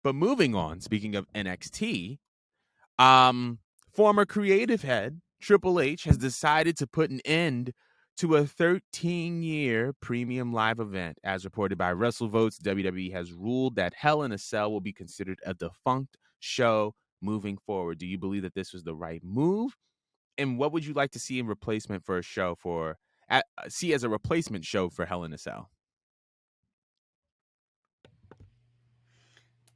But moving on, speaking of NXT, former creative head Triple H has decided to put an end to a 13-year premium live event. As reported by WrestleVotes, WWE has ruled that Hell in a Cell will be considered a defunct show moving forward. Do you believe that this was the right move? And what would you like to see in replacement for a show see as a replacement show for Hell in a Cell?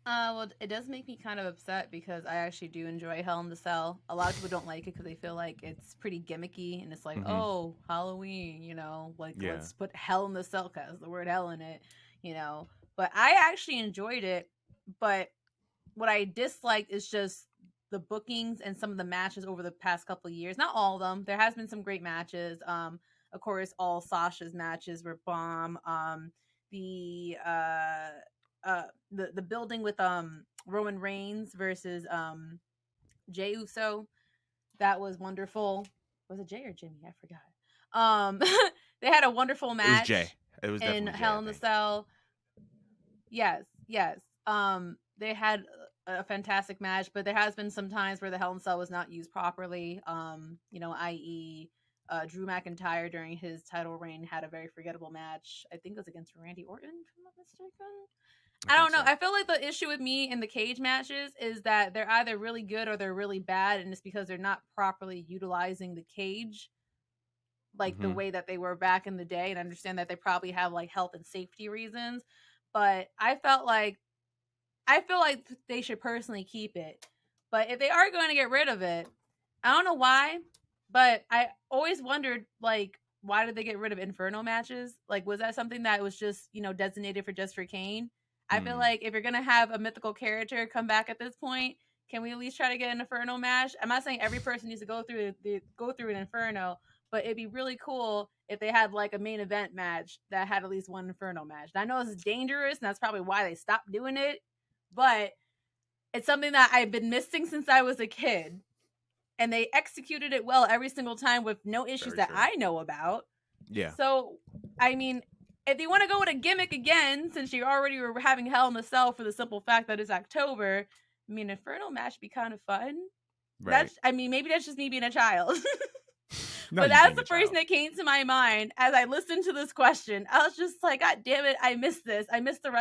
Well, it does make me kind of upset because I actually do enjoy Hell in the Cell. A lot of people don't like it because they feel like it's pretty gimmicky and it's like, oh, Halloween, like Yeah. let's put Hell in the Cell because the word Hell in it, But I actually enjoyed it. But what I disliked is just the bookings and some of the matches over the past couple of years. Not all of them. There has been some great matches. Of course, all Sasha's matches were bomb. The the building with Roman Reigns versus Jey Uso, that was wonderful. Was it Jey or Jimmy? I forgot. They had a wonderful match. It was Jey. It was in definitely Hell Jey, in the Cell. Yes. They had a fantastic match, but there has been some times where the Hell in a Cell was not used properly. I.e., Drew McIntyre during his title reign had a very forgettable match. I think it was against Randy Orton, if I'm not mistaken. I don't know. So. I feel like the issue with me in the cage matches is that they're either really good or they're really bad, and it's because they're not properly utilizing the cage like the way that they were back in the day. And I understand that they probably have like health and safety reasons, but I feel like they should personally keep it. But if they are going to get rid of it, I don't know why, but I always wondered, like, why did they get rid of Inferno matches? Like, was that something that was just, designated for Kane? I feel like if you're going to have a mythical character come back at this point, can we at least try to get an Inferno match? I'm not saying every person needs to go through an Inferno, but it'd be really cool if they had like a main event match that had at least one Inferno match. And I know this is dangerous, and that's probably why they stopped doing it, but it's something that I've been missing since I was a kid. And they executed it well every single time with no issues that I know about. Yeah. So, I mean, if you want to go with a gimmick again, since you already were having Hell in the Cell for the simple fact that it's October, I mean, Inferno match would be kind of fun. Right. Maybe that's just me being a child. But that's the first thing that came to my mind as I listened to this question. I was just like, God damn it, I missed this. I missed the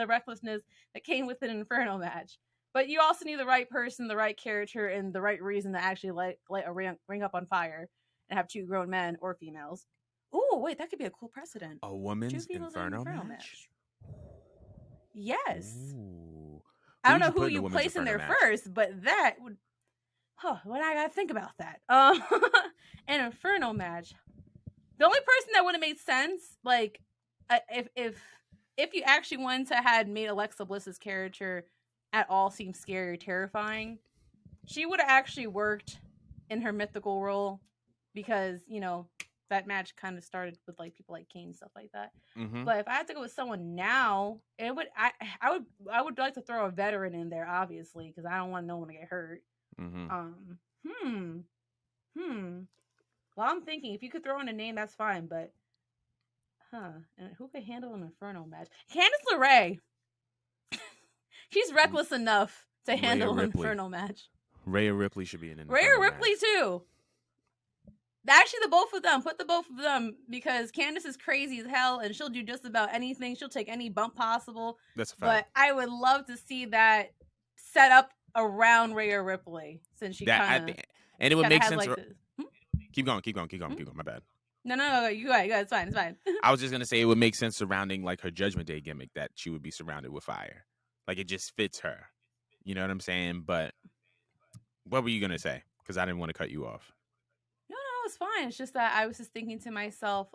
recklessness that came with an Inferno match. But you also need the right person, the right character, and the right reason to actually light a ring up on fire and have two grown men or females. Oh, wait, that could be a cool precedent. A woman's Inferno match? Yes. Ooh. I don't know who you place in there first, but that would... what I gotta think about that. An Inferno match. The only person that would have made sense, like, if you actually wanted to had made Alexa Bliss's character at all seem scary or terrifying, she would have actually worked in her mythical role because, that match kind of started with like people like Kane and stuff like that. But if I had to go with someone now, I would like to throw a veteran in there, obviously, because I don't want no one to get hurt. Well, I'm thinking if you could throw in a name, that's fine, but and who could handle an Inferno match? Candice LeRae. She's reckless enough to handle an Inferno match. Rhea Ripley should be in an Inferno Rhea Ripley match too. Actually, the both of them. Put the both of them, because Candice is crazy as hell and she'll do just about anything. She'll take any bump possible. That's a fact. But I would love to see that set up around Rhea Ripley, since she kind of... And it would make sense. Like Keep going. My bad. No, you go ahead. It's fine. I was just going to say it would make sense surrounding like her Judgment Day gimmick, that she would be surrounded with fire. Like, it just fits her. You know what I'm saying? But what were you going to say? Because I didn't want to cut you off. No, it's fine. It's just that I was just thinking to myself,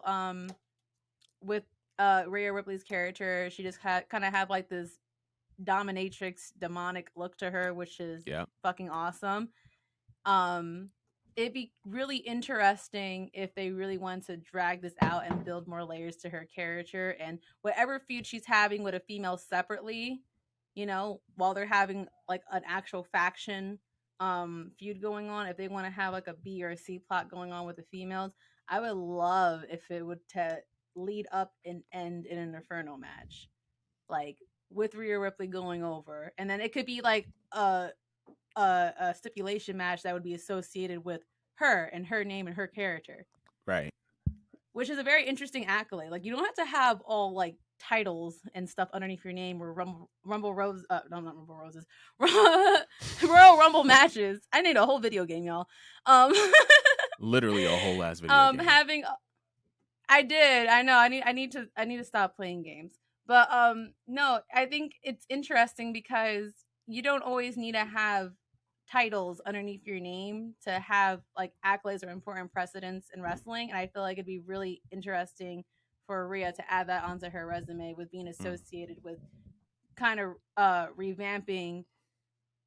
with Rhea Ripley's character, she just kind of have like this dominatrix, demonic look to her, which is fucking awesome. It'd be really interesting if they really want to drag this out and build more layers to her character, and whatever feud she's having with a female separately, while they're having like an actual faction feud going on, if they want to have like a B or a C plot going on with the females, I would love if it would lead up and end in an Inferno match. Like, with Rhea Ripley going over, and then it could be like a stipulation match that would be associated with her and her name and her character, Right. which is a very interesting accolade. Like you don't have to have all like titles and stuff underneath your name or Rumble Rose no not Rumble Roses Royal Rumble matches. I need a whole video game, y'all. Um Literally a whole ass video game. having I did. I know. I need to stop playing games. But no, I think it's interesting because you don't always need to have titles underneath your name to have like accolades or important precedents in wrestling, and I feel like it'd be really interesting for Rhea to add that onto her resume with being Mm, associated with kind of revamping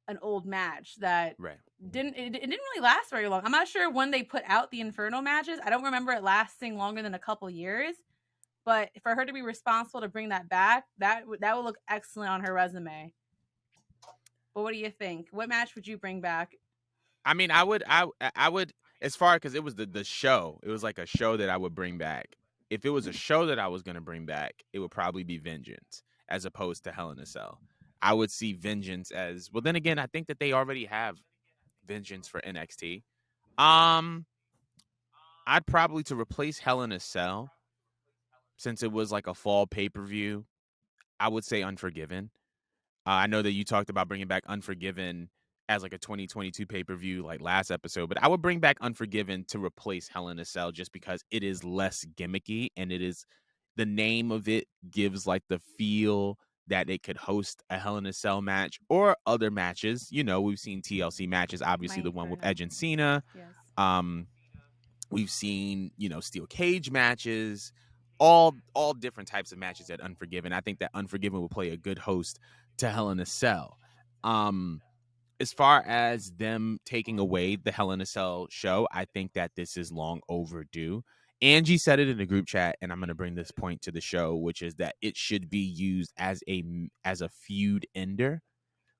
an old match that right. it didn't really last very long. I'm not sure when they put out the Inferno matches. I don't remember it lasting longer than a couple years. But for her to be responsible to bring that back, that would look excellent on her resume. But what do you think? What match would you bring back? I mean, I would, as far because it was the show. It was like a show that I would bring back. If it was a show that I was gonna bring back, it would probably be Vengeance as opposed to Hell in a Cell. I would see Vengeance as well. Then again, I think that they already have Vengeance for NXT. Um, I'd probably to replace Hell in a Cell since it was like a fall pay per view. I would say Unforgiven. I know that you talked about bringing back Unforgiven as like a 2022 pay per view, like last episode, but I would bring back Unforgiven to replace Hell in a Cell just because it is less gimmicky and it is the name of it gives like the feel that it could host a Hell in a Cell match or other matches. You know, we've seen TLC matches, obviously My the one with Inferno. Edge and Cena. Yes. Um, we've seen, steel cage matches, all different types of matches at Unforgiven. I think that Unforgiven will play a good host to Hell in a Cell. Um, as far as them taking away the Hell in a Cell show, I think that this is long overdue. Angie said it in the group chat, and I'm going to bring this point to the show, which is that it should be used as a feud ender.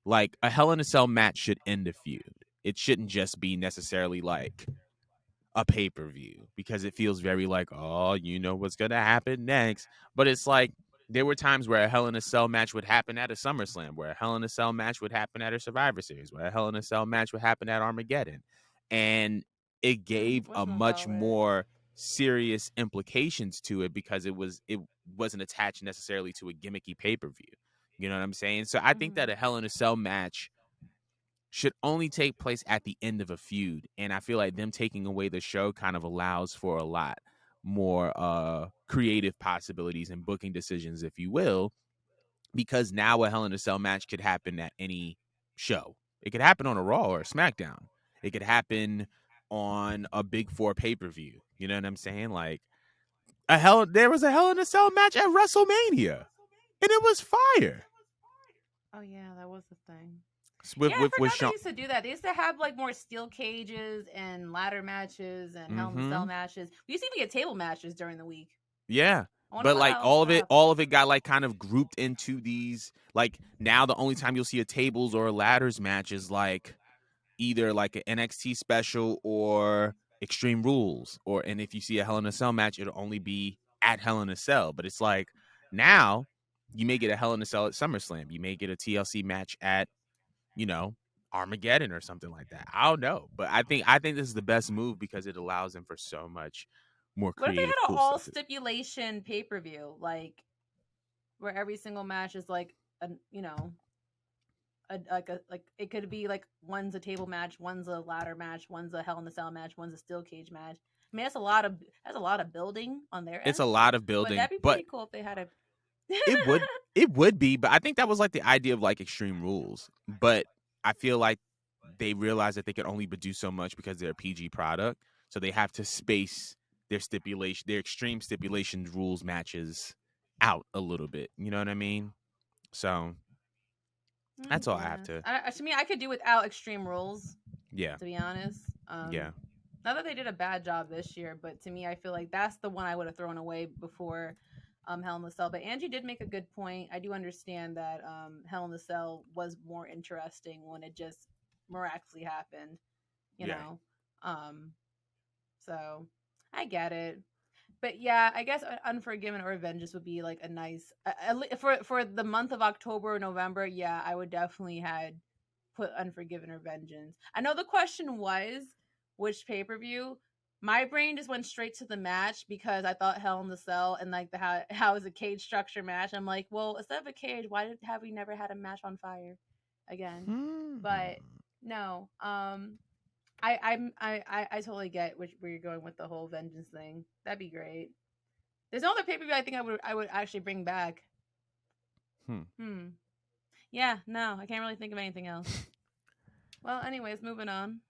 Like a Hell in a Cell match should end a feud. It shouldn't just be necessarily like a pay per view because it feels very like, oh, you know what's going to happen next. But it's like there were times where a Hell in a Cell match would happen at a SummerSlam, where a Hell in a Cell match would happen at a Survivor Series, where a Hell in a Cell match would happen at Armageddon. And it gave a much Call it? more serious implications to it because it wasn't attached necessarily to a gimmicky pay per view. You know what I'm saying? So I think that a Hell in a Cell match should only take place at the end of a feud. And I feel like them taking away the show kind of allows for a lot more creative possibilities and booking decisions, if you will, because now a Hell in a Cell match could happen at any show. It could happen on a Raw or a SmackDown. It could happen on a Big Four pay per view. You know what I'm saying? Like there was a Hell in a Cell match at WrestleMania, and it was fire Oh yeah, that was the thing. Yeah, with I with forgot they Sean. used to do that. They used to have like more steel cages and ladder matches and Hell in the Cell Mm-hmm. matches. We used to even get table matches during the week. Yeah. I wonder But what like else all of it, happened. all of it got like kind of grouped into these. Like now, the only time you'll see a tables or a ladders match is like either like an NXT special or Extreme Rules, and if you see a Hell in a Cell match, it'll only be at Hell in a Cell. But it's like now you may get a Hell in a Cell at SummerSlam, you may get a TLC match at you know Armageddon or something like that. I don't know, but I think this is the best move because it allows them for so much more What if they creative, had an cool all stuff to stipulation pay per view, like where every single match is like a like it could be like one's a table match, one's a ladder match, one's a Hell in a Cell match, one's a steel cage match. I mean, that's a lot of building on their it's end, a lot of but building, that'd be but pretty cool if they had a. it would it would be, but I think that was like the idea of like Extreme Rules. But I feel like they realized that they could only do so much because they're a PG product, so they have to space their extreme stipulations rules matches out a little bit. You know what I mean? So I that's all I have guess. to. To me, I could do without Extreme Rules, Yeah, to be honest. yeah, Not that they did a bad job this year, but to me, I feel like that's the one I would have thrown away before Hell in the Cell. But Angie did make a good point. I do understand that Hell in the Cell was more interesting when it just miraculously happened, you yeah. know. Um, so I get it. but yeah, I guess Unforgiven or Vengeance would be like a nice for the month of October or November. Yeah, I would definitely had put Unforgiven or Vengeance. I know the question was which pay per view. My brain just went straight to the match because I thought Hell in the Cell and like the how is a cage structure match. I'm like, well, instead of a cage, have we never had a match on fire again? Hmm. But no, I totally get where you're going with the whole vengeance thing. That'd be great. There's no other pay per view I think I would actually bring back. Hmm. Hmm. Yeah, no, I can't really think of anything else. Well, anyways, moving on.